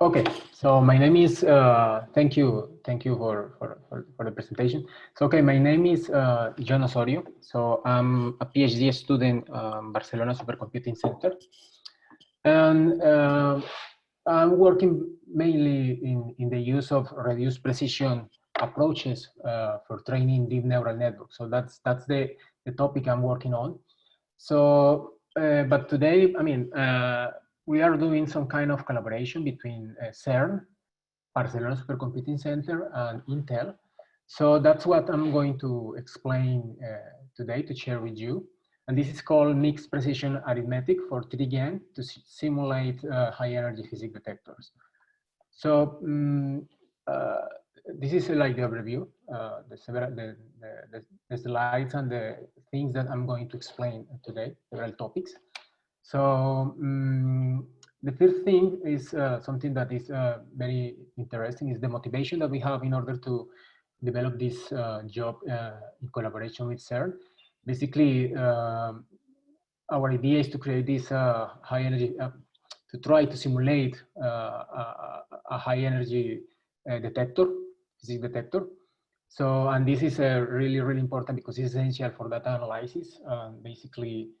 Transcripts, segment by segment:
Okay, so my name is, thank you for the presentation. So, okay, my name is John Osorio. So I'm a PhD student, Barcelona Supercomputing Center. And I'm working mainly in the use of reduced precision approaches for training deep neural networks. So that's the topic I'm working on. So, but today, I mean, we are doing some kind of collaboration between CERN, Barcelona Supercomputing Center, and Intel. So that's what I'm going to explain today to share with you. And this is called mixed precision arithmetic for 3D GAN to simulate high energy physics detectors. So this is like the overview, the slides and the things that I'm going to explain today, several topics. So the first thing is something that is very interesting is the motivation that we have in order to develop this job in collaboration with CERN. Basically, our idea is to create this high energy, to try to simulate a high energy detector, physics detector. So, and this is really, really important because it's essential for data analysis. Basically,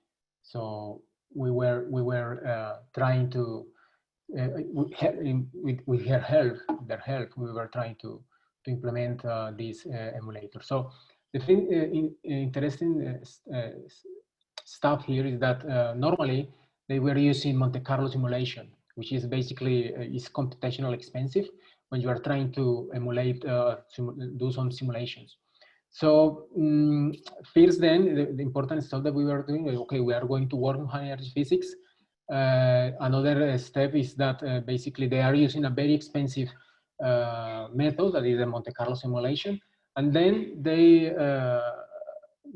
so we were trying to, with their help, we were trying to implement this emulator. So the thing, interesting stuff here is that normally they were using Monte Carlo simulation, which is basically is computational expensive when you are trying to emulate, do some simulations. So first then, the important stuff that we were doing, okay, we are going to work on high energy physics. Another step is that basically they are using a very expensive method that is the Monte Carlo simulation. And then they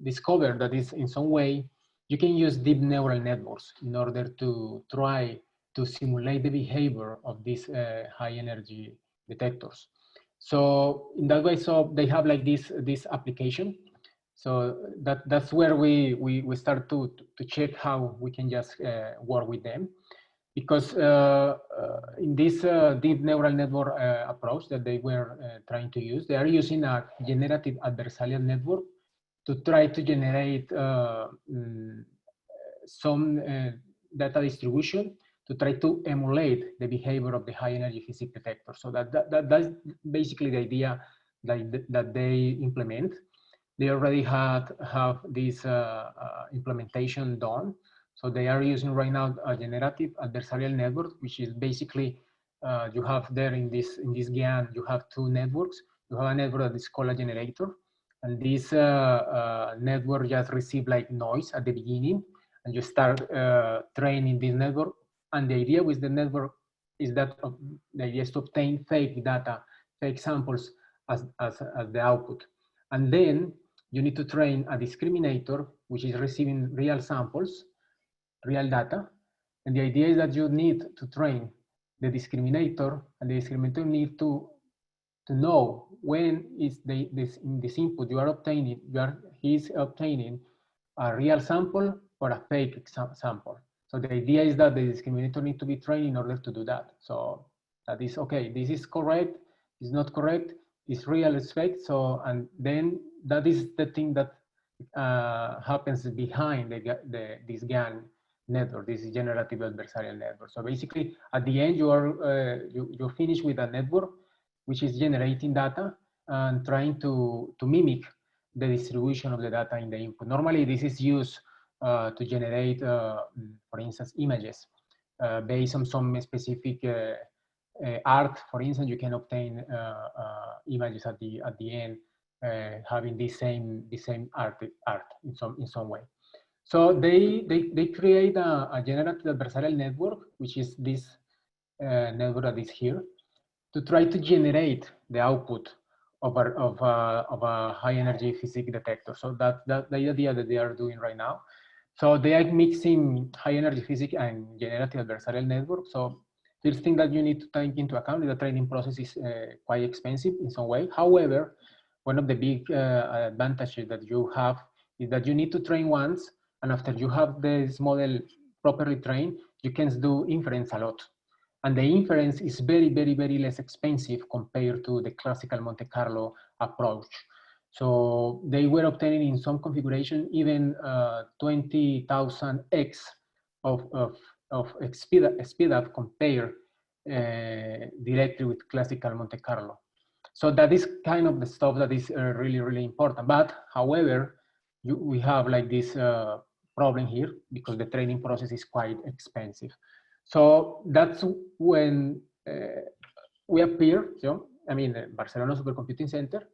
discovered that is in some way you can use deep neural networks in order to try to simulate the behavior of these high energy detectors. So in that way, so they have like this application. So that's where we start to check how we can just work with them. Because in this deep neural network approach that they were trying to use, they are using a generative adversarial network to try to generate some data distribution to try to emulate the behavior of the high energy physics detector. So that's basically the idea that they implement. They already have this implementation done. So they are using right now a generative adversarial network, which is basically you have there in this GAN, you have two networks. You have a network that is called a generator, and this network just receive like noise at the beginning, and you start training this network. And the idea with the network is that the idea is to obtain fake data, fake samples as the output. And then you need to train a discriminator, which is receiving real samples, real data. And the idea is that you need to train the discriminator, and the discriminator need to know when is this input you are obtaining, he's obtaining a real sample or a fake sample. So the idea is that the discriminator need to be trained in order to do that. So that is okay, this is correct, it's not correct, it's real, it's fake. So, and then that is the thing that happens behind this GAN network, this generative adversarial network. So basically, at the end, you're finished with a network which is generating data and trying to mimic the distribution of the data in the input. Normally, this is used to generate, for instance, images based on some specific art. For instance, you can obtain images at the end having the same art in some way. So they create a generative adversarial network, which is this network that is here, to try to generate the output of a high energy physics detector. So that's the idea that they are doing right now. So they are mixing high energy physics and generative adversarial network. So first thing that you need to take into account is the training process is quite expensive in some way. However, one of the big advantages that you have is that you need to train once, and after you have this model properly trained, you can do inference a lot. And the inference is very, very, very less expensive compared to the classical Monte Carlo approach. So they were obtaining in some configuration even 20,000x of speed up compared directly with classical Monte Carlo. So that is kind of the stuff that is really, really important. But however, we have like this problem here because the training process is quite expensive. So that's when we appear, Barcelona Supercomputing Center,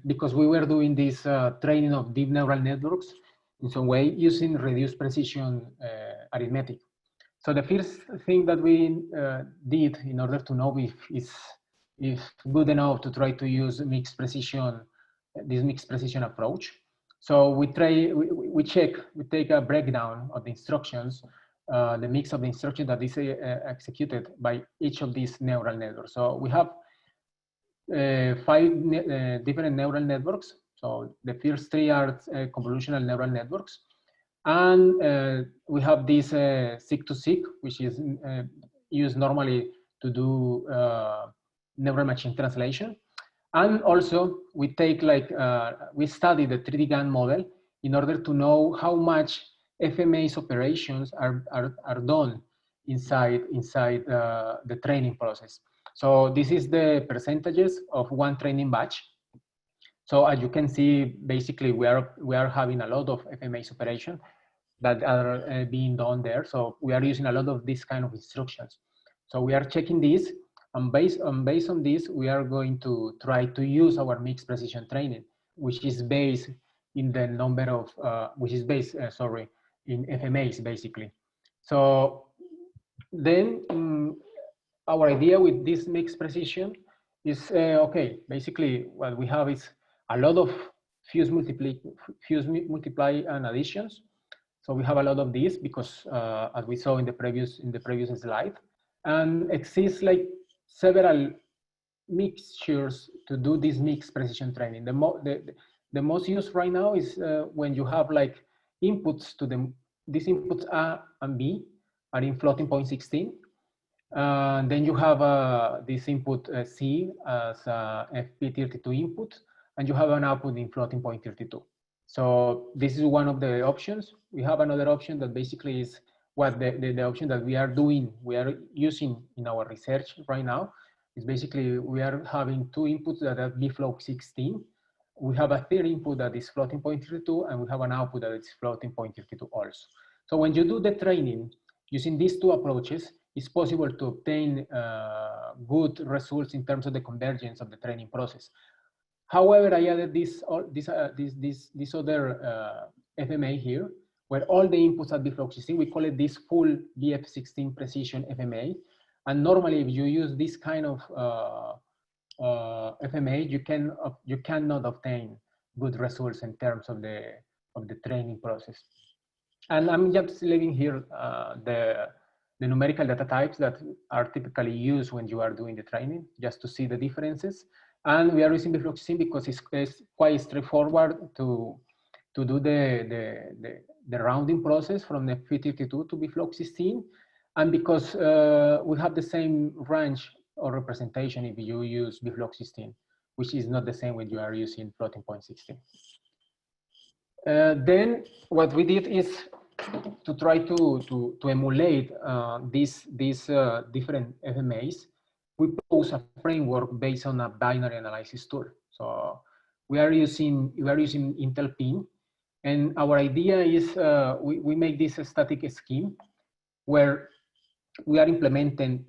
because we were doing this training of deep neural networks in some way using reduced precision arithmetic. So the first thing that we did in order to know if it's good enough to try to use mixed precision, this mixed precision approach. So we take a breakdown of the instructions, the mix of the instructions that is executed by each of these neural networks. So we have 5 different neural networks. So the first 3 are convolutional neural networks. And we have this seq-to-seq, which is used normally to do neural machine translation. And also we take we study the 3D GAN model in order to know how much FMA's operations are done inside the training process. So this is the percentages of one training batch. So as you can see, basically we are having a lot of FMA's operation that are being done there. So we are using a lot of these kind of instructions. So we are checking this, and based on this, we are going to try to use our mixed precision training, which is based in the number of, in FMAs basically. So then our idea with this mixed precision is, okay, basically what we have is a lot of fuse multiply and additions. So we have a lot of these because as we saw in the previous slide, and exists like several mixtures to do this mixed precision training. The most used right now is when you have like inputs to these inputs A and B are in floating point 16. Then you have this input C as FP32 input, and you have an output in floating point 32. So this is one of the options. We have another option that basically is what the option that we are using in our research right now is basically we are having 2 inputs that are bfloat 16. We have a third input that is floating point 32, and we have an output that is floating point 32 also. So when you do the training using these 2 approaches, it's possible to obtain good results in terms of the convergence of the training process. However, I added this other FMA here, where all the inputs are bfloat 16. We call it this full BF16 precision FMA. And normally, if you use this kind of FMA, you cannot obtain good results in terms of the training process. And I'm just leaving here the numerical data types that are typically used when you are doing the training, just to see the differences. And we are using bfloat 16 because it's quite straightforward to do the rounding process from the FP32 to bfloat 16, and because we have the same range or representation if you use bfloat 16, which is not the same when you are using floating point 16. Then what we did is to try to emulate these different FMAs. We propose a framework based on a binary analysis tool. So we are using Intel Pin, and our idea is we make this static scheme where we are implementing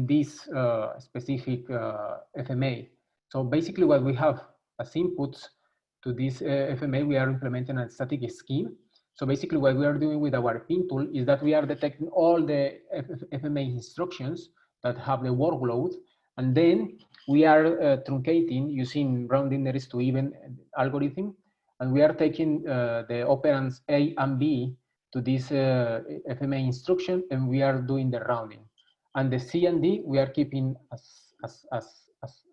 this specific FMA. So basically, what we have as inputs to this FMA, we are implementing a static scheme. So basically, what we are doing with our Pin tool is that we are detecting all the FMA instructions that have the workload, and then we are truncating using rounding nearest to even algorithm, and we are taking the operands A and B to this FMA instruction, and we are doing the rounding. And the C and D we are keeping as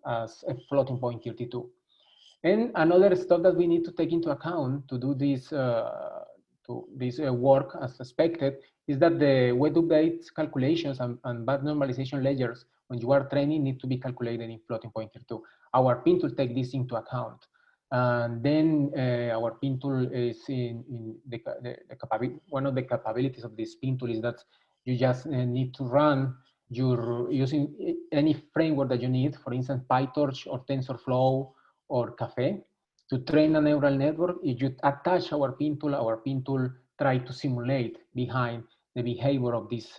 a floating point 32. And another stuff that we need to take into account to do this this work as expected is that the wet updates calculations and bad normalization layers when you are training need to be calculated in floating point tier 2. Our pin tool take this into account. And then our pin tool is in the capability. One of the capabilities of this pin tool is that you just need to run your using any framework that you need, for instance, PyTorch or TensorFlow or Caffe, to train a neural network. If you attach our pin tool try to simulate behind the behavior of this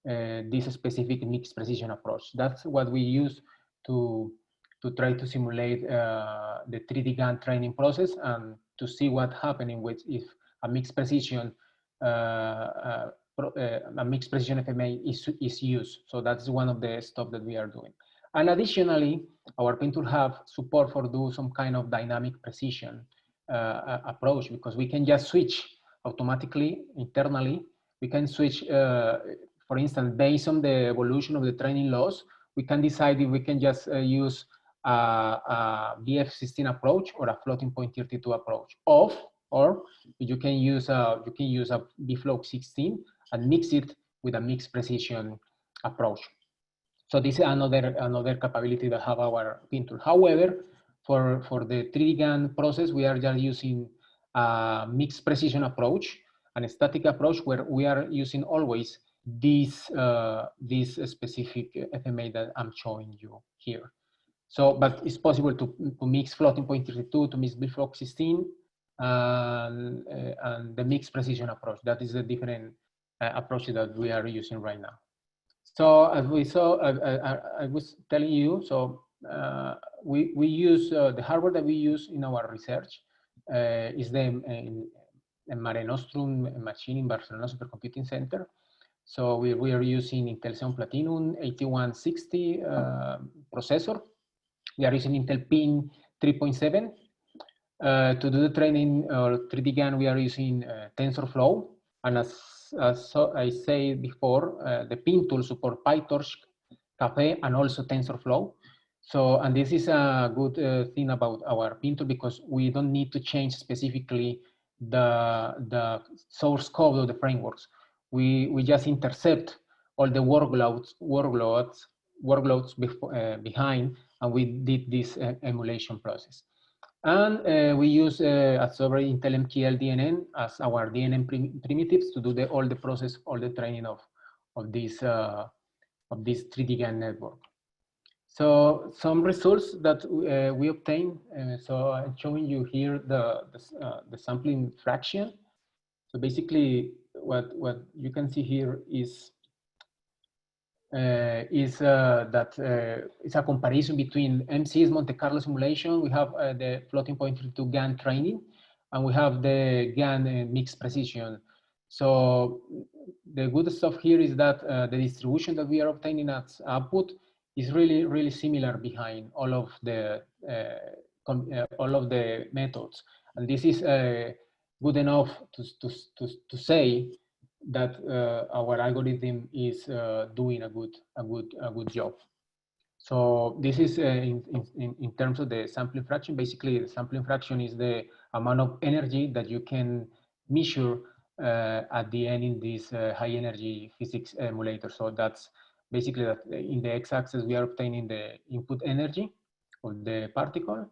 this specific mixed precision approach. That's what we use to try to simulate the 3D GAN training process and to see what happening with if a mixed precision FMA is used. So that's one of the stuff that we are doing. And additionally, our pin tool have support for do some kind of dynamic precision approach, because we can just switch automatically internally. We can switch, for instance, based on the evolution of the training loss, we can decide if we can just use a BF16 approach or a floating point 32 approach, or you can use a BFloat 16 and mix it with a mixed precision approach. So this is another capability that have our pin tool. However, for the 3D GAN process, we are just using a mixed precision approach and a static approach where we are using always this specific FMA that I'm showing you here. So, but it's possible to mix floating point 32, to mix BFloat 16, and the mixed precision approach. That is a different approach that we are using right now. So as we saw, I was telling you, so we use the hardware that we use in our research is the Mare Nostrum machine in Barcelona Supercomputing Center. So we are using Intel Xeon Platinum 8160 processor. We are using Intel Pin 3.7. To do the training or 3D GAN, we are using TensorFlow. And as I said before, the pin tool support PyTorch, Caffe, and also TensorFlow. So, and this is a good thing about our pin tool, because we don't need to change specifically the source code of the frameworks. We just intercept all the workloads behind, and we did this emulation process. And we use as already Intel MKL DNN as our DNN primitives to do all the process, all the training of this 3D GAN network. So some results that we obtained. So I'm showing you here the sampling fraction. So basically, what you can see here is that it's a comparison between MC's Monte Carlo simulation. We have the floating point 32 GAN training, and we have the GAN mixed precision. So the good stuff here is that the distribution that we are obtaining as output is really similar behind all of the methods, and this is good enough to say that our algorithm is doing a good job. So this is in terms of the sampling fraction. Basically, the sampling fraction is the amount of energy that you can measure at the end in this high energy physics emulator. So that's basically that in the x-axis we are obtaining the input energy of the particle,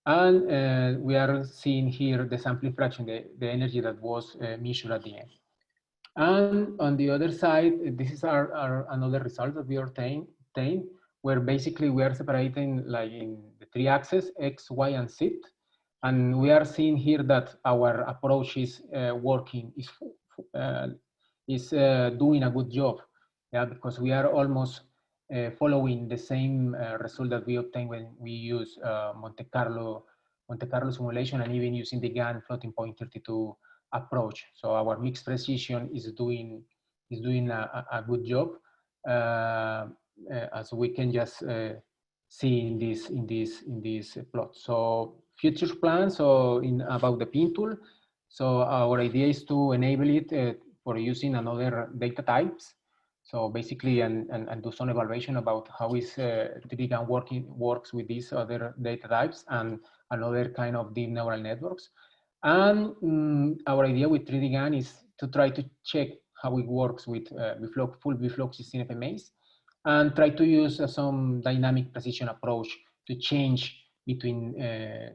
and we are seeing here the sampling fraction, the energy that was measured at the end. And on the other side, this is our another result that we obtained, where basically we are separating like in the three axes, X, Y, and Z. And we are seeing here that our approach is working, is doing a good job. Yeah, because we are almost following the same result that we obtained when we use Monte Carlo simulation, and even using the GAN floating point 32 approach. So our mixed precision is doing a good job, as we can just see in this plot. So future plans, so about the pin tool. So our idea is to enable it for using another data types. So basically, and do some evaluation about how is 3D GAN works with these other data types and another kind of deep neural networks. And our idea with 3D GAN is to try to check how it works with full bifloc 16 FMAs, and try to use some dynamic precision approach to change between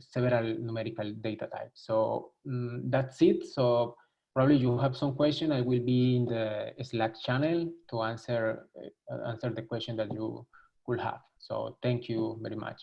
several numerical data types. So that's it. So probably you have some question. I will be in the Slack channel to answer the question that you could have. So thank you very much.